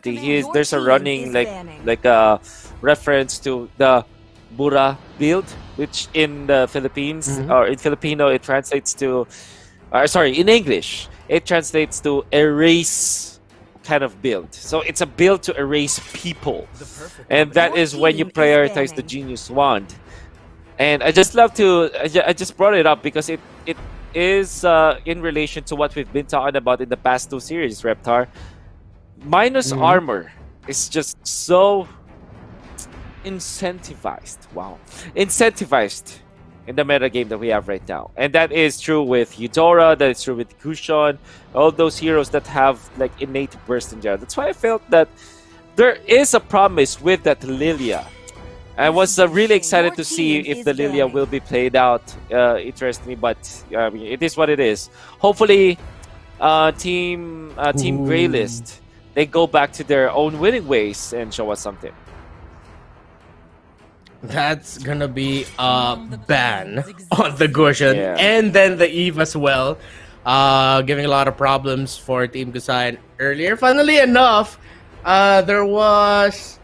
there's a running like a reference to the Bura build, which in the Philippines or in Filipino it translates to, sorry, in English it translates to erase kind of build. So it's a build to erase people, and that is when you prioritize the Genius Wand. And I just love to, I just brought it up because it is in relation to what we've been talking about in the past 2 series, Reptar. Minus armor is just so incentivized. Wow. Incentivized in the meta game that we have right now. And that is true with Eudora, that is true with Gusayon, all those heroes that have like innate burst in general. That's why I felt that there is a promise with that Lilia. I was really excited to see if the Lilia will be played out. Interestingly, but it is what it is. Hopefully, Team Greylist, they go back to their own winning ways and show us something. That's gonna be a ban on the Gusayon and then the Eve as well, giving a lot of problems for Team Gusayon earlier. Funnily enough, there was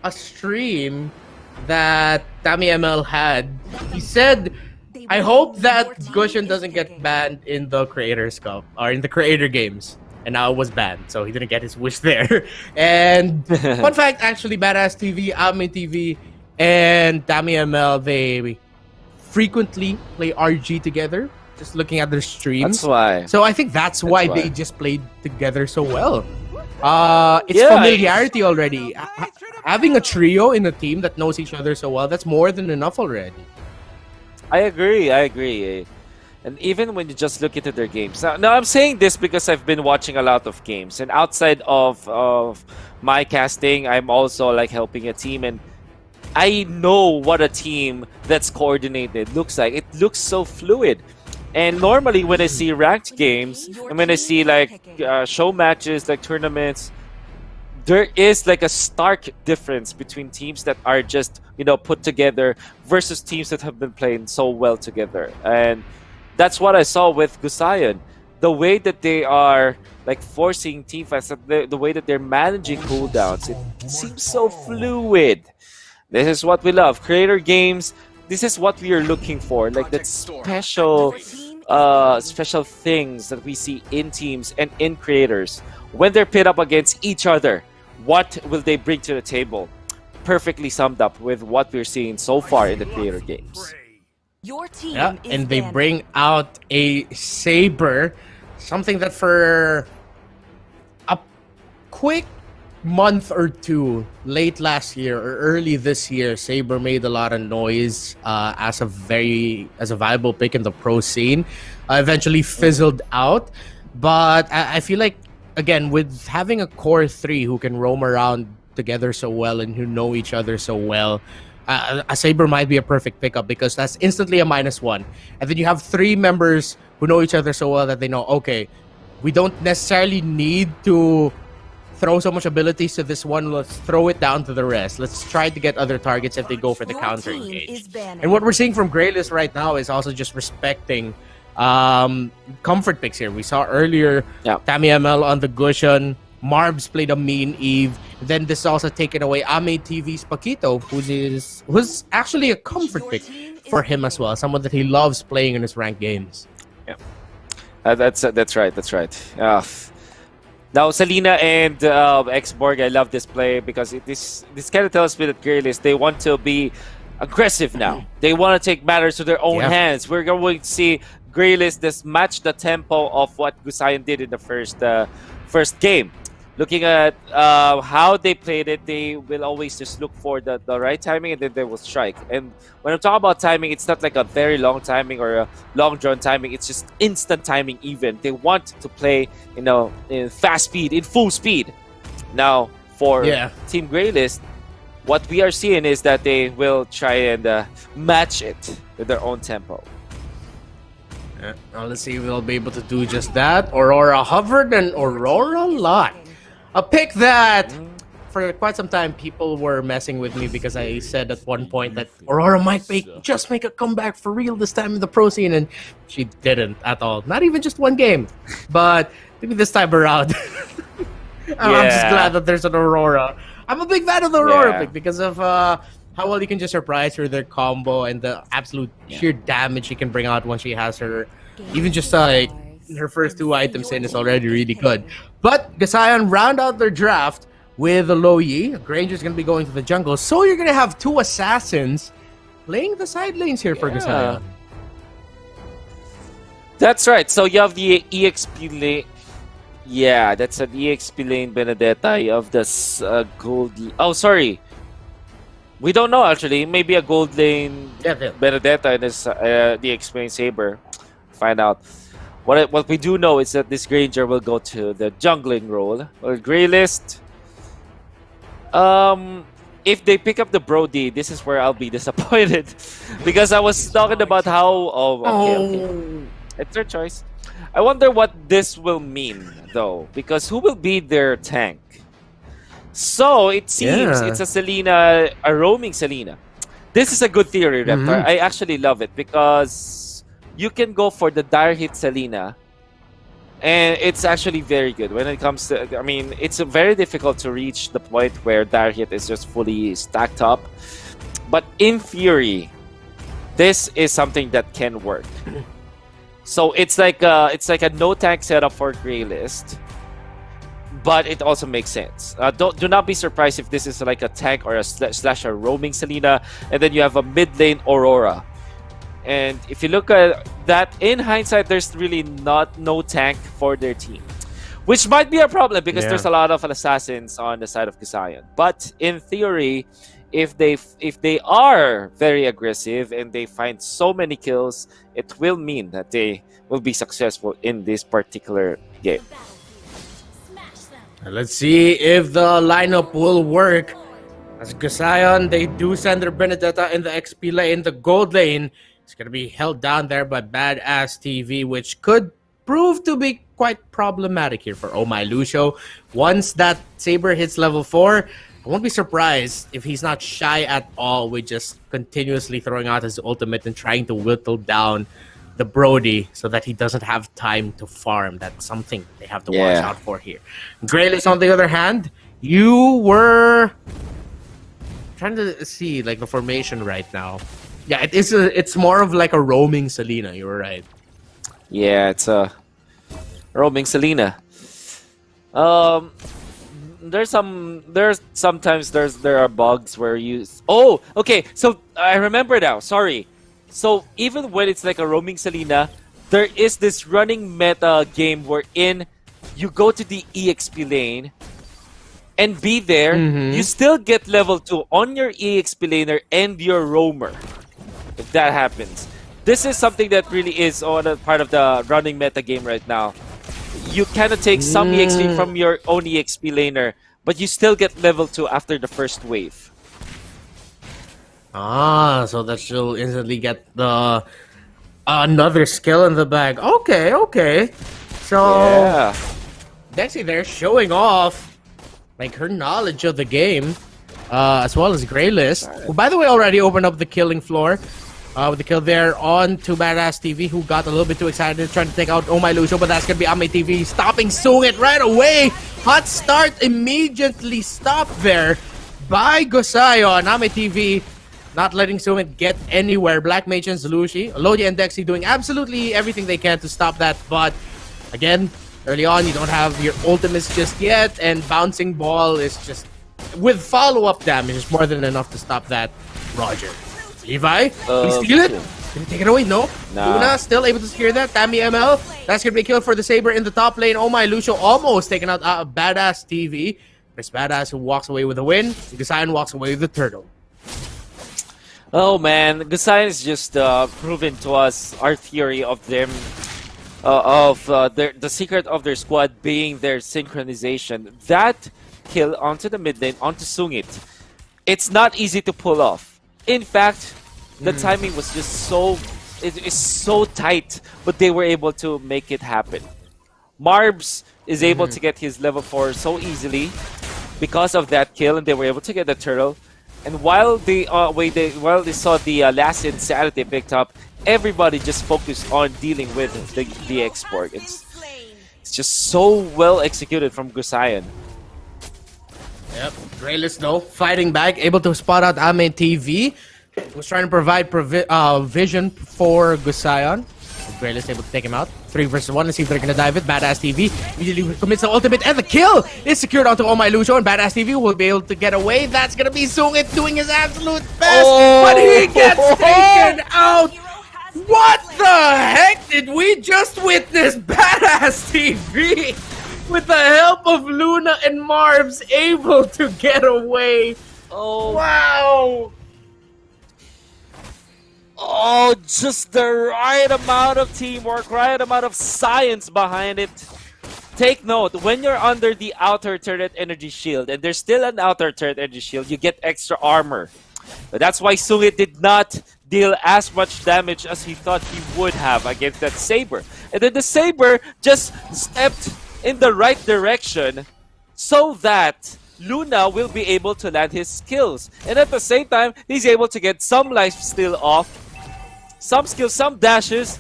a stream that TammyML had. He said, I hope that Gusayon doesn't get banned in the Creators Cup or in the Creator Games. And now it was banned, so he didn't get his wish there. And fun fact, actually, Badass TV, Ame TV, and TammyML, they frequently play RG together, just looking at their streams. That's why. So I think that's why they just played together so well. It's familiarity already. Having a trio in a team that knows each other so well, that's more than enough already. I agree. And even when you just look into their games. Now I'm saying this because I've been watching a lot of games. And outside of my casting, I'm also like helping a team. And I know what a team that's coordinated looks like. It looks so fluid. And normally when I see ranked games, and when I see like show matches, like tournaments, there is like a stark difference between teams that are just, put together versus teams that have been playing so well together. And that's what I saw with Gusayon. The way that they are like forcing team fights, the way that they're managing cooldowns, it seems so fluid. This is what we love. Creator games, this is what we are looking for. Like that special things that we see in teams and in creators. When they're pit up against each other, what will they bring to the table? Perfectly summed up with what we're seeing so far in the creator games. Your team and they bring out a Saber, something that for a quick month or two, late last year or early this year, Saber made a lot of noise as a viable pick in the pro scene. Eventually fizzled out, but I feel like, again, with having a core 3 who can roam around together so well and who know each other so well, a Saber might be a perfect pickup because that's instantly a -1. And then you have 3 members who know each other so well that they know, okay, we don't necessarily need to throw so much abilities to this one. Let's throw it down to the rest. Let's try to get other targets if they go for the counter engage. And what we're seeing from Greylist right now is also just respecting comfort picks here. We saw earlier TammyML on the Gusayon. Marbs played a mean Eve. Then this is also taken away Ame TV's Paquito, who's actually a comfort pick for him as well. Someone that he loves playing in his ranked games. Yeah, that's right. Now Selena and Xborg, I love this play because this kind of tells me that Greylist, they want to be aggressive now. They want to take matters to their own hands. We're going to see Greylist just match the tempo of what Gusayon did in the first game. Looking at how they played it, they will always just look for the right timing and then they will strike. And when I'm talking about timing, it's not like a very long timing or a long drawn timing. It's just instant timing even. They want to play, in fast speed, in full speed. Now, for Team Greylist, what we are seeing is that they will try and match it with their own tempo. Now let's see if they'll be able to do just that. Aurora hovered and Aurora lot. A pick that for quite some time people were messing with me because I said at one point that Aurora might just make a comeback for real this time in the pro scene, and she didn't at all. Not even just one game. But maybe this time around I'm just glad Yeah. that there's an Aurora. I'm a big fan of the Aurora Yeah. pick because of how well you can just surprise her, their combo, and the absolute Yeah. sheer damage she can bring out when she has her. Even Games just with her stars. first two Exceed items your in is team already really good. today. But Gusayon round out their draft with a Lo Yi. Granger's going to be going to the jungle. So you're going to have two assassins playing the side lanes here for Yeah. Gusayon. That's right. So you have the EXP lane. Yeah, that's an EXP lane Benedetta. You have this gold. Oh, sorry. We don't know actually. Maybe a gold lane Yeah. Benedetta and this the explain Saber. Find out. What we do know is that this Granger will go to the jungling role. Or Greylist. If they pick up the Brody, this is where I'll be disappointed. Because I was talking about how okay. It's their choice. I wonder what this will mean though, because who will be their tank? So it seems Yeah. it's a Selena, a roaming Selena. This is a good theory, Reptar. Mhm. I actually love it because you can go for the dire hit Selena, and it's actually very good when it comes to. I mean, it's very difficult to reach the point where dire hit is just fully stacked up, but in theory, this is something that can work. So it's like a no tank setup for Greylist, but it also makes sense. Do not be surprised if this is like a tank or a slash a roaming Selena, and then you have a mid lane Aurora. And if you look at that in hindsight, there's really no tank for their team, which might be a problem because Yeah. there's a lot of assassins on the side of Gusayon. But in theory, if they are very aggressive and they find so many kills, it will mean that they will be successful in this particular game. Let's see if the lineup will work. As Gusayon, they do send their Benedetta in the XP lane, the gold lane. It's going to be held down there by Badass TV, which could prove to be quite problematic here for Oh My Lucio. Once that Saber hits level 4, I won't be surprised if he's not shy at all with just continuously throwing out his ultimate and trying to whittle down the Brody so that he doesn't have time to farm. That's something they have to watch Yeah. out for here. Greylist, on the other hand, you were trying to see like the formation right now. Yeah, it's more of like a roaming Selena. You were right. Yeah, it's a roaming Selena. There are bugs where you. Oh, okay. So I remember now. Sorry. So even when it's like a roaming Selena, there is this running meta game wherein you go to the EXP lane and be there. Mhm. You still get level 2 on your EXP laner and your roamer. If that happens, this is something that really is on a part of the running meta game right now. You cannot take some EXP from your own EXP laner, but you still get level 2 after the first wave. So that she'll instantly get the another skill in the bag. Okay. So Yeah. Dexy there showing off like her knowledge of the game, as well as Greylist, who by the way already opened up the killing floor. With the kill there on to Badass TV, who got a little bit too excited trying to take out Oh My Lucio, but that's gonna be Ame TV stopping Sungit right away. Hot start immediately stopped there by Gusayon. Ame TV not letting Sungit get anywhere. Black Mage and Zelushi, Lodi and Dexy doing absolutely everything they can to stop that, but again, early on you don't have your ultimates just yet, and bouncing ball is just with follow-up damage is more than enough to stop that. Roger. Levi, can he steal it? Can he take it away? No. Nah. Luna still able to secure that. Tammy ML, that's gonna be a kill for the Saber in the top lane. Oh My Lucio almost taking out Badass TV. It's Badass who walks away with the win. Gusayon walks away with the turtle. Oh man, Gusayon is just proven to us our theory of them, the secret of their squad being their synchronization. That kill onto the mid lane, onto Sungit, it's not easy to pull off. In fact, the timing was just it is so tight, but they were able to make it happen. Marbs is able to get his level 4 so easily because of that kill, and they were able to get the turtle. And while they saw the last insanity picked up, everybody just focused on dealing with the export. It's just so well executed from Gusayon. Yep. Greylist though, fighting back, able to spot out Ame TV. Was trying to provide vision for Gusayon. Greylist able to take him out. 3 versus 1. Let's see if they're gonna dive it. Badass TV immediately commits the ultimate, and the kill is secured onto Oh My Lucio, and Badass TV will be able to get away. That's gonna be Sungit doing his absolute best, but he gets taken out. What the heck did we just witness? Badass TV, with the help of Luna and Marbs, able to get away. Oh, Wow. oh, just the right amount of teamwork, right amount of science behind it. Take note, when you're under the outer turret energy shield, and there's still an outer turret energy shield, you get extra armor. But that's why Sungit did not deal as much damage as he thought he would have against that Saber. And then the Saber just stepped in the right direction so that Luna will be able to land his skills. And at the same time, he's able to get some life steal off, some skills, some dashes.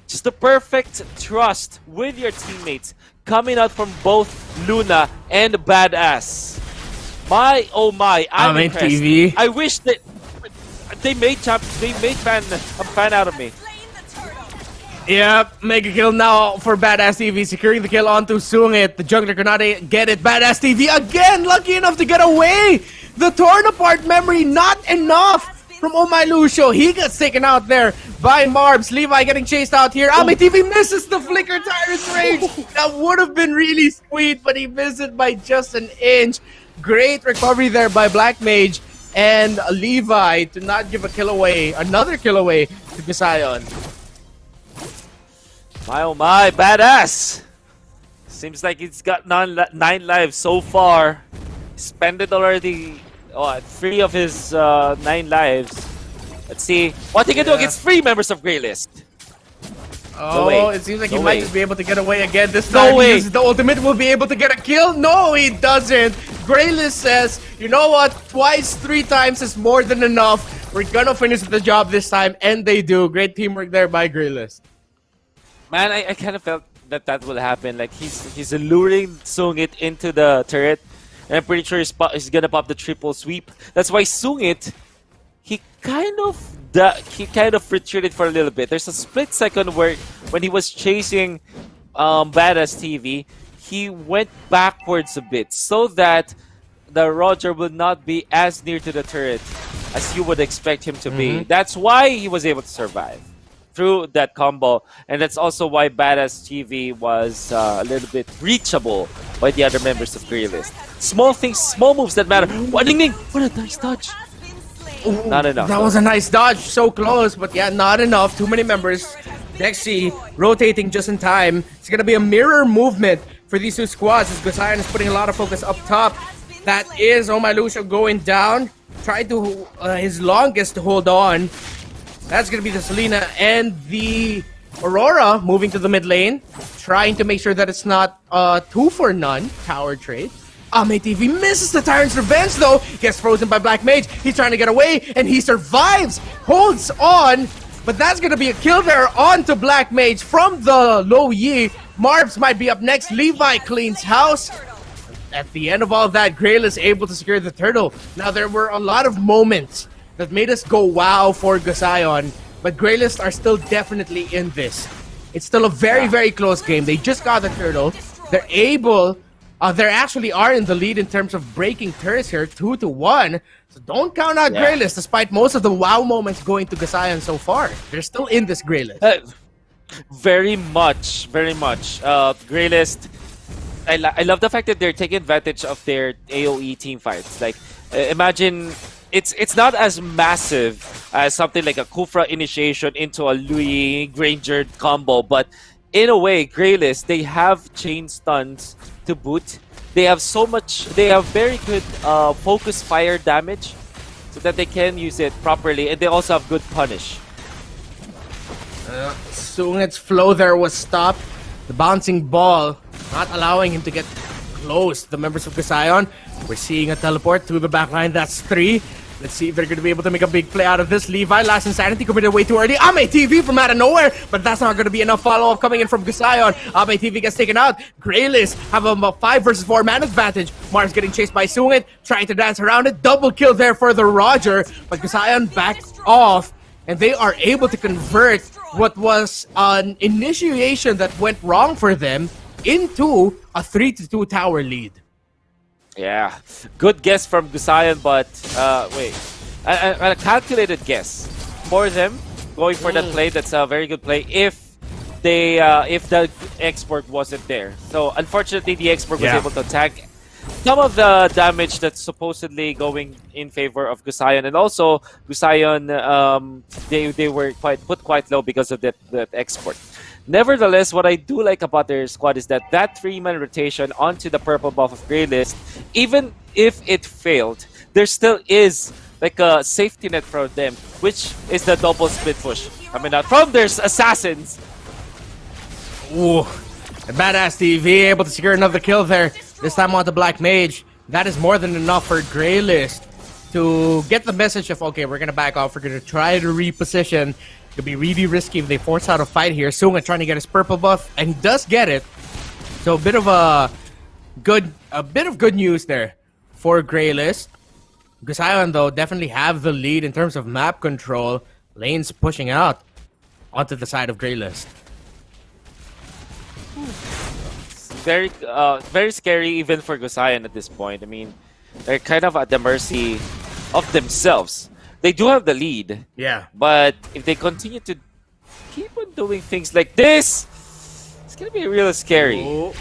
Just the perfect trust with your teammates coming out from both Luna and Badass. My oh my, I'm impressed. TV. I wish that they made a fan out of me. Yep, mega kill now for Badass TV, securing the kill onto Sungit. The jungler cannot get it. Badass TV again, lucky enough to get away. The torn apart memory, not enough from Oh My Lucio. He gets taken out there by Marbs. Levi getting chased out here. Ame TV misses the flicker Tyrant's Rage. That would have been really sweet, but he missed it by just an inch. Great recovery there by Black Mage and Levi to not give a kill away, another kill away to Gusayon. My oh my, Badass! Seems like he's got 9 lives so far. Spent it already, 3 of his 9 lives. Let's see what he can do against 3 members of Greylist. Oh, it seems like he might just be able to get away again this No time. way. He uses the ultimate, will be able to get a kill. No, he doesn't. Greylist says, you know what? Twice, 3 times is more than enough. We're gonna finish the job this time, and they do. Great teamwork there by Greylist. Man, I kind of felt that will happen. Like he's luring Sungit into the turret, and I'm pretty sure he's gonna pop the triple sweep. That's why Sungit, he kind of retreated for a little bit. There's a split second where when he was chasing Badass TV, he went backwards a bit so that the Roger will not be as near to the turret as you would expect him to be. That's why he was able to survive through that combo, and that's also why Badass TV was a little bit reachable by the other members of Greylist. Small things, small moves that matter. What a nice dodge. Not enough. That was a nice dodge. So close, but yeah, not enough. Too many members. Dexy rotating just in time. It's going to be a mirror movement for these 2 squads as Gusayon is putting a lot of focus up top. That is Oh My Lucio going down. Tried to his longest to hold on. That's going to be the Selena and the Aurora moving to the mid lane. Trying to make sure that it's not 2 for none tower trade. Ame TV misses the Tyrant's Revenge though. Gets frozen by Black Mage. He's trying to get away and he survives. Holds on. But that's going to be a kill there onto Black Mage from the low Yi. Marbs might be up next. Levi cleans house. At the end of all of that, Greylist able to secure the turtle. Now there were a lot of moments that made us go wow for Gusayon, but Greylist are still definitely in this. It's still a very, very close game. They just got the turtle. They're able, they actually are in the lead in terms of breaking turrets here, 2-1. So don't count out Greylist, despite most of the wow moments going to Gusayon so far. They're still in this Greylist. Very much, very much. Greylist, I love the fact that they're taking advantage of their AoE team fights. Like, imagine it's not as massive as something like a Kufra initiation into a Louis Granger combo, but in a way, Greylist, they have chain stuns to boot. They have very good focus fire damage so that they can use it properly, and they also have good punish. Sungit's flow there was stopped. The bouncing ball not allowing him to get close to the members of Gusayon. We're seeing a teleport to the backline. That's 3. Let's see if they're going to be able to make a big play out of this. Levi, last insanity, committed way too early. Ame TV from out of nowhere, but that's not going to be enough follow-up coming in from Gusayon. Ame TV gets taken out. Greylist have a 5 versus 4 man advantage. Mars getting chased by Sungit, trying to dance around it. Double kill there for the Roger, but Gusayon back off, and they are able to convert what was an initiation that went wrong for them into a 3-2 tower lead. Yeah, good guess from Gusayon, but wait, a calculated guess for them going for that play. That's a very good play if the export wasn't there. So unfortunately, the export was able to attack some of the damage that's supposedly going in favor of Gusayon, and also Gusayon they were put quite low because of that export. Nevertheless, what I do like about their squad is that 3-man rotation onto the purple buff of Greylist, even if it failed, there still is like a safety net for them, which is the double split push. I mean, from their assassins. Ooh, badass TV able to secure another kill there. This time on the Black Mage. That is more than enough for Greylist to get the message of, okay, we're going to back off. We're going to try to reposition. It could be really risky if they force out a fight here. Sunga trying to get his purple buff, and he does get it. So a bit of good news there for Greylist. Gusayon, though, definitely have the lead in terms of map control. Lanes pushing out onto the side of Greylist. Very scary even for Gusayon at this point. I mean, they're kind of at the mercy of themselves. They do have the lead. Yeah. But if they continue to keep on doing things like this, it's going to be real scary. Ame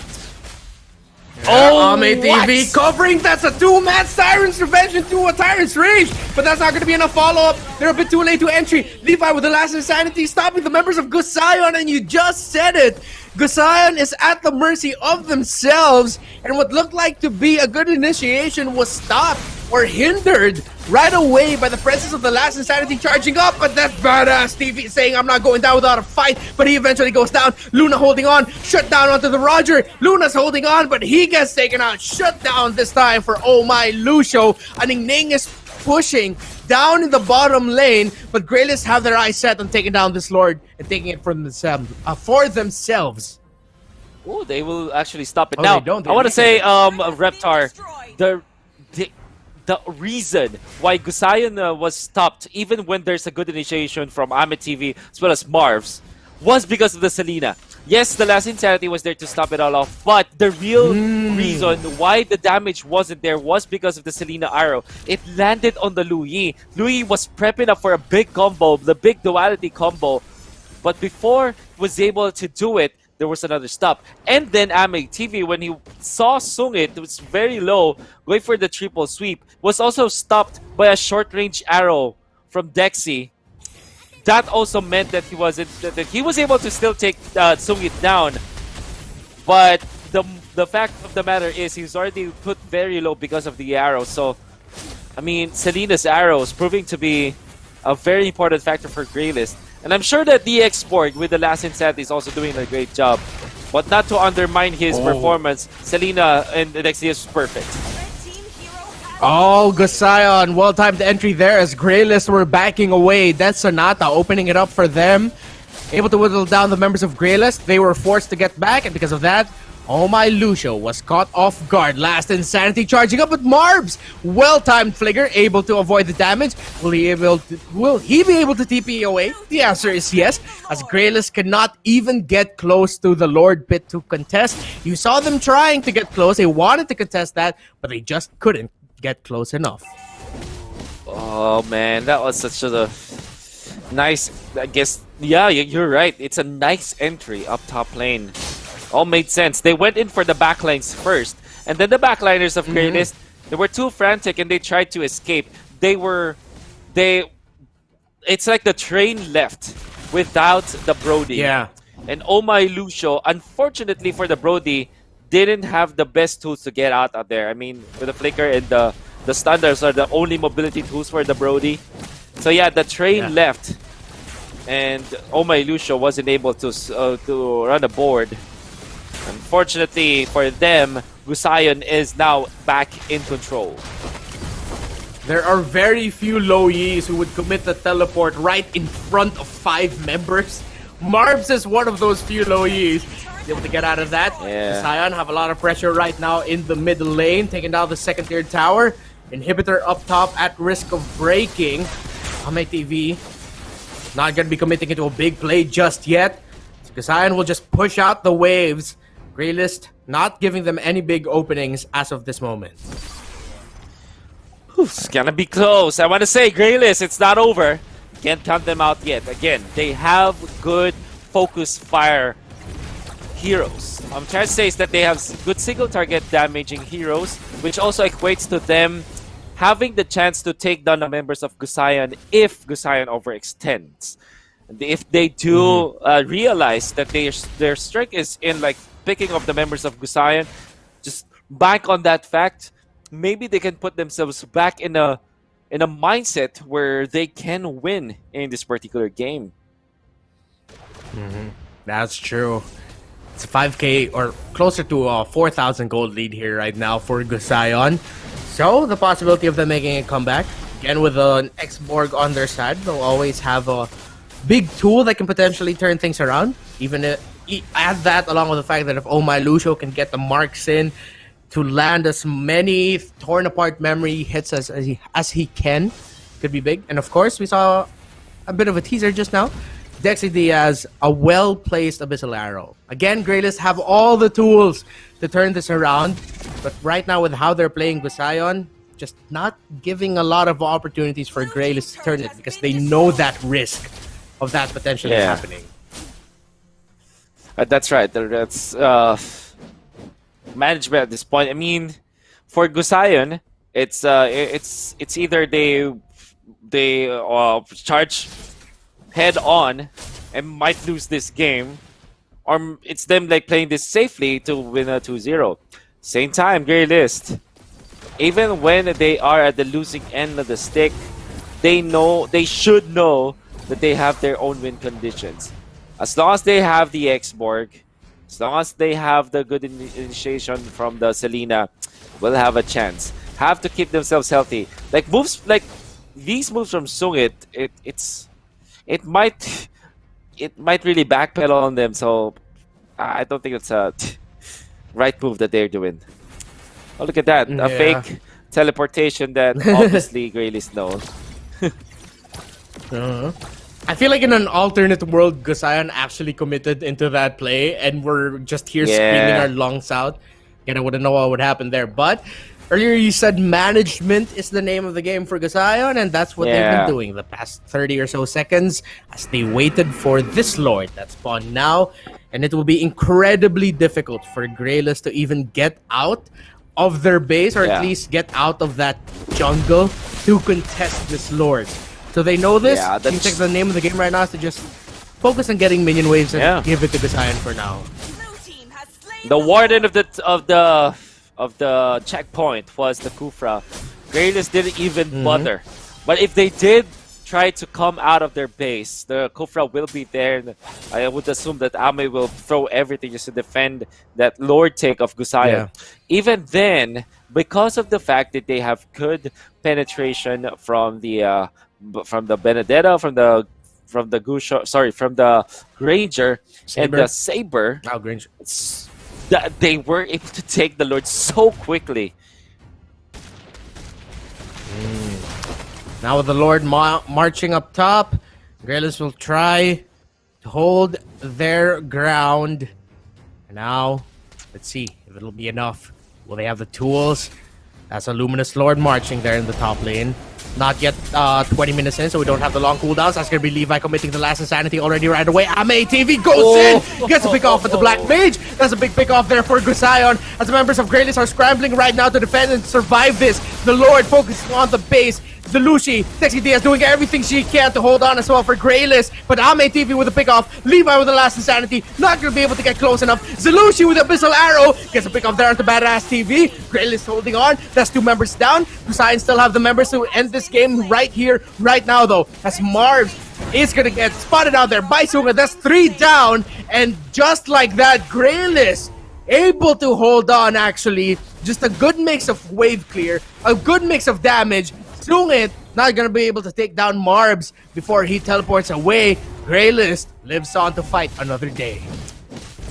TV covering. That's a 2-man Siren's Revenge into a Tyrant's Rage. But that's not going to be enough follow-up. They're a bit too late to entry. Levi with the last insanity stopping the members of Gusayon. And you just said it. Gusayon is at the mercy of themselves. And what looked like to be a good initiation was stopped or hindered right away by the presence of the last insanity charging up. But that badass TV saying, I'm not going down without a fight. But he eventually goes down. Luna holding on. Shut down onto the Roger. Luna's holding on, but he gets taken out. Shut down this time for Oh My Lucio. Aning Ning is pushing down in the bottom lane, but Greylist have their eyes set on taking down this Lord and taking it for themselves. Oh, they will actually stop it. Oh, now, they don't. I want to say, Reptar, the reason why Gusayon was stopped, even when there's a good initiation from Amit TV as well as Marv's, was because of the Selena. Yes, the last insanity was there to stop it all off, but the real reason why the damage wasn't there was because of the Selena arrow. It landed on the Louis. Louis was prepping up for a big combo, the big duality combo, but before he was able to do it, there was another stop. And then Ame TV, when he saw Sungit, it was very low, going for the triple sweep, was also stopped by a short-range arrow from Dexy. That also meant that he was able to still take Sungit down. But the fact of the matter is he's already put very low because of the arrow. So, I mean, Selena's arrow is proving to be a very important factor for Greylist. And I'm sure that the export with the last insanity is also doing a great job. But not to undermine his performance, Selena and Dexy is perfect. Oh, Gusayon, well-timed entry there as Greylist were backing away. That's Sonata opening it up for them. Able to whittle down the members of Greylist. They were forced to get back, and because of that, Oh My Lucio was caught off guard. Last insanity charging up with Marbs. Well-timed Fligger able to avoid the damage. Will he be able to TP away? The answer is yes, as Greylist cannot even get close to the Lord Pit to contest. You saw them trying to get close. They wanted to contest that, but they just couldn't get close enough. Oh man, that was such a nice, I guess, yeah, you're right. It's a nice entry up top lane. All made sense. They went in for the backlines first, and then the backliners of Greylist, they were too frantic and they tried to escape. It's like the train left without the Brody. Yeah. And Oh My Lucio, unfortunately for the Brody, didn't have the best tools to get out there. I mean, with the flicker and the standards are the only mobility tools for the Brody. So yeah, the train left, and Oh My Lucio wasn't able to run a board. Unfortunately for them, Gusayon is now back in control. There are very few low Yis who would commit the teleport right in front of 5 members. Marbs is one of those few low Yis. Able to get out of that. Yeah. Gusayon have a lot of pressure right now in the middle lane, taking down the second tier tower. Inhibitor up top at risk of breaking. Ame TV not gonna be committing into a big play just yet. So Gusayon will just push out the waves. Greylist not giving them any big openings as of this moment. It's gonna be close. I want to say, Greylist, it's not over. Can't count them out yet. Again, they have good focus fire heroes. I'm trying to say is that they have good single target damaging heroes, which also equates to them having the chance to take down the members of Gusayon if Gusayon overextends. And if they do realize that their strength is in like picking up the members of Gusayon, just bank on that fact. Maybe they can put themselves back in a mindset where they can win in this particular game. That's true. It's a 5k or closer to a 4,000 gold lead here right now for Gusayon. So the possibility of them making a comeback again with an X-Borg on their side, they'll always have a big tool that can potentially turn things around. Even add that along with the fact that if Oh My Lucio can get the marks in to land as many torn apart memory hits as he can, could be big. And of course, we saw a bit of a teaser just now. Dexy Diaz, a well-placed Abyssal Arrow. Again, Greylist have all the tools to turn this around, but right now with how they're playing Gusayon, just not giving a lot of opportunities for Greylist to turn it because they know that risk of that potentially happening. That's right. That's management at this point. I mean, for Gusayon, it's either they charge head on and might lose this game, or it's them like playing this safely to win a 2-0. Same time, Greylist, even when they are at the losing end of the stick, they should know that they have their own win conditions. As long as they have the X-Borg, as long as they have the good initiation from the Selena, will have a chance. Have to keep themselves healthy. Like moves like these moves from Sungit, it might really backpedal on them. So I don't think it's a right move that they're doing. Oh, look at that. A fake teleportation that obviously Greylist knows. I feel like in an alternate world, Gusayon actually committed into that play, and we're just here screaming our lungs out. And I wouldn't know what would happen there. But earlier you said management is the name of the game for Gusayon, and that's what they've been doing the past 30 or so seconds as they waited for this Lord that spawned now. And it will be incredibly difficult for Greylist to even get out of their base, or at least get out of that jungle to contest this Lord. So they know this. I think the name of the game right now is to just focus on getting minion waves and give it to Gusayon for now. The warden of the checkpoint was the Kufra. Greylist didn't even bother. But if they did try to come out of their base, the Kufra will be there. And I would assume that Ame will throw everything just to defend that Lord take of Gusayon. Even then, because of the fact that they have good penetration from the Benedetta, from the Granger and the Saber. Oh, Granger. That they were able to take the Lord so quickly. Now with the Lord marching up top, Greylist will try to hold their ground. And now, let's see if it'll be enough. Will they have the tools? That's a Luminous Lord marching there in the top lane. Not yet 20 minutes in, so we don't have the long cooldowns. That's going to be Levi committing the last Insanity already right away. Ame TV goes in! Gets a pick off with the Black Mage. That's a big pick off there for Gusayon, as the members of Greylist are scrambling right now to defend and survive this. The Lord focusing on the base. The Lucy, Sexy Diaz doing everything she can to hold on as well for Greylist. But Ame TV with a pick off. Levi with the last Insanity. Not going to be able to get close enough. Zelushi with Abyssal Arrow. Gets a pick off there onto Badass TV. Greylist holding on. That's 2 members down. Gusayon still have the members to end this game right here, right now though. As Marv is going to get spotted out there by Sunga. That's 3 down. And just like that, Greylist able to hold on actually. Just a good mix of wave clear. A good mix of damage. Sungit not gonna be able to take down Marbs before he teleports away. Greylist lives on to fight another day.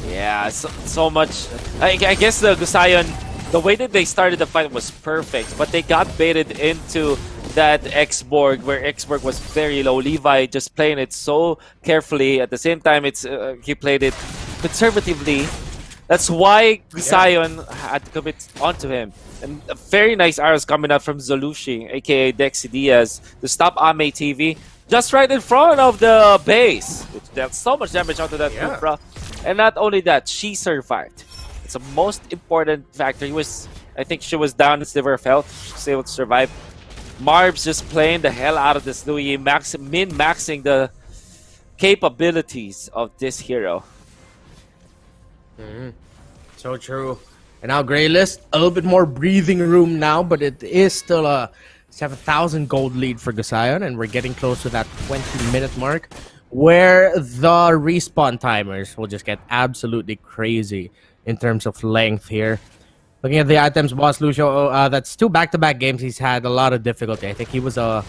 Yeah, so much. I guess the Gusayon, the way that they started the fight was perfect, but they got baited into that X-Borg, where X-Borg was very low. Levi just playing it so carefully. At the same time, he played it conservatively. That's why Gusayon had to commit onto him. And a very nice arrows coming out from Zolushi, aka Dexy Diaz, to stop Ame TV just right in front of the base. Which dealt so much damage onto that Kufra. And not only that, she survived. It's the most important factor. I think she was down in sliver of health. She was able to survive. Marbs just playing the hell out of this Louis, min-maxing the capabilities of this hero. So true. And now Greylist, a little bit more breathing room now, but it is still a 7,000 gold lead for Gusayon, and we're getting close to that 20-minute mark where the respawn timers will just get absolutely crazy in terms of length here. Looking at the items, Boss Lucio, that's 2 back-to-back games. He's had a lot of difficulty. I think he was a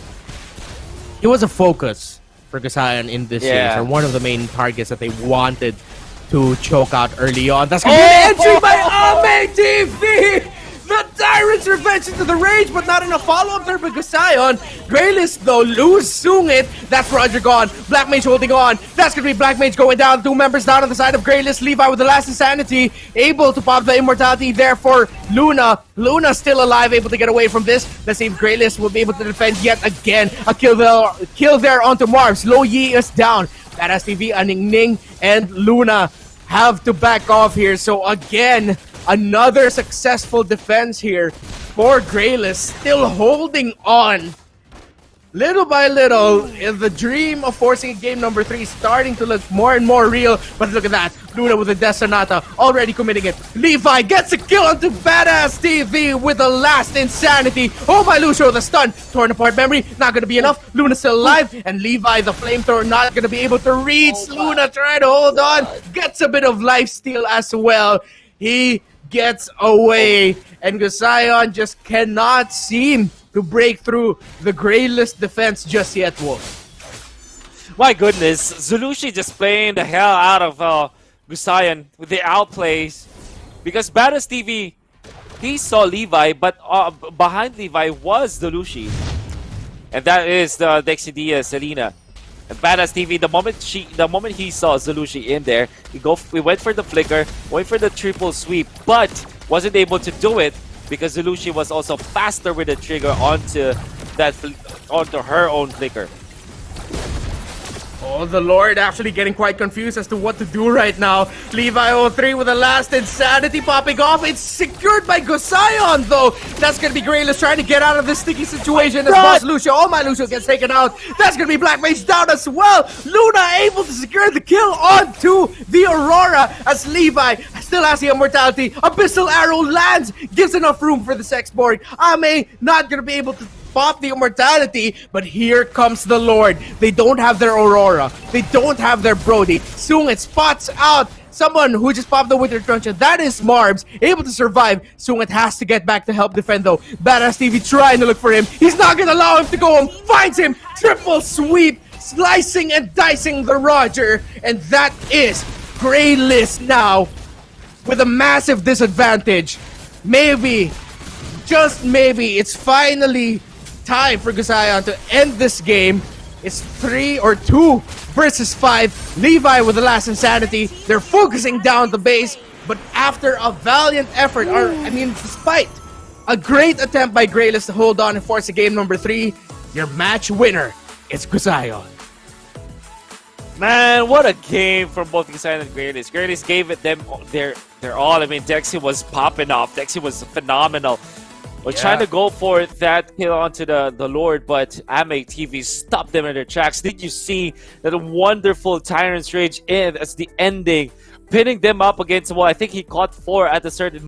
focus for Gusayon in this series, or one of the main targets that they wanted to choke out early on. That's going to be an entry by Ame TV! The Tyrant's revenge into the rage, but not in a follow-up there by Gusayon. Greylist, though, losing it. That's Roger gone. Black Mage holding on. That's going to be Black Mage going down. 2 members down on the side of Greylist. Levi with the last insanity. Able to pop the immortality there for Luna. Luna still alive, able to get away from this. Let's see if Greylist will be able to defend yet again. A kill there onto Marbs. Low Yi is down. Badass TV, Aning Ning, and Luna have to back off here. So again, another successful defense here for Greylist, still holding on. Little by little, the dream of forcing a game number 3 starting to look more and more real. But look at that, Luna with the Death Sonata already committing it. Levi gets a kill onto Badass TV with the last insanity. Oh my Lucio, the stun, torn apart memory, not gonna be enough. Luna still alive, and Levi, the flamethrower, not gonna be able to reach. Luna trying to hold on, gets a bit of lifesteal as well. He gets away, and Gusayon just cannot seem to break through the Greylist defense just yet, Wolf. My goodness, Zolushi just playing the hell out of Gusayon with the outplays. Because Badass TV, he saw Levi, but behind Levi was Zolushi. And that is the Dexidia Selena. And Badass TV, the moment he saw Zolushi in there, we went for the flicker, went for the triple sweep, but wasn't able to do it because Zolushi was also faster with the trigger onto her own flicker. Oh, the Lord actually getting quite confused as to what to do right now. Levi 03 with the last insanity popping off. It's secured by Gusayon, though. That's going to be Greylist trying to get out of this sticky situation as Boss Lucio. Oh, my Lucio gets taken out. That's going to be Black Mage down as well. Luna able to secure the kill onto the Aurora as Levi still has the immortality. Abyssal Arrow lands, gives enough room for the Sexborg. Ame not going to be able to pop the immortality, but here comes the Lord. They don't have their Aurora. They don't have their Brody. Sungit spots out someone who just popped the Winter Truncheon. That is Marbs, able to survive. Sungit has to get back to help defend though. Badass TV trying to look for him. He's not gonna allow him to go home. Finds him. Triple sweep. Slicing and dicing the Roger. And that is Greylist now with a massive disadvantage. Maybe, just maybe, it's finally time for Gusayon to end this game. It's 3 or 2 versus 5. Levi with the last insanity. They're focusing down the base, but after a valiant effort, despite a great attempt by Greylist to hold on and force a game number 3, your match winner is Gusayon. Man, what a game from both Gusayon and Greylist. Greylist gave it them their all. I mean, Dexy was popping off. Dexy was phenomenal. We're trying to go for that kill onto the Lord, but Ame TV stopped them in their tracks. Did you see that wonderful Tyrant's Rage in as the ending, pinning them up against the wall? I think he caught 4 at a certain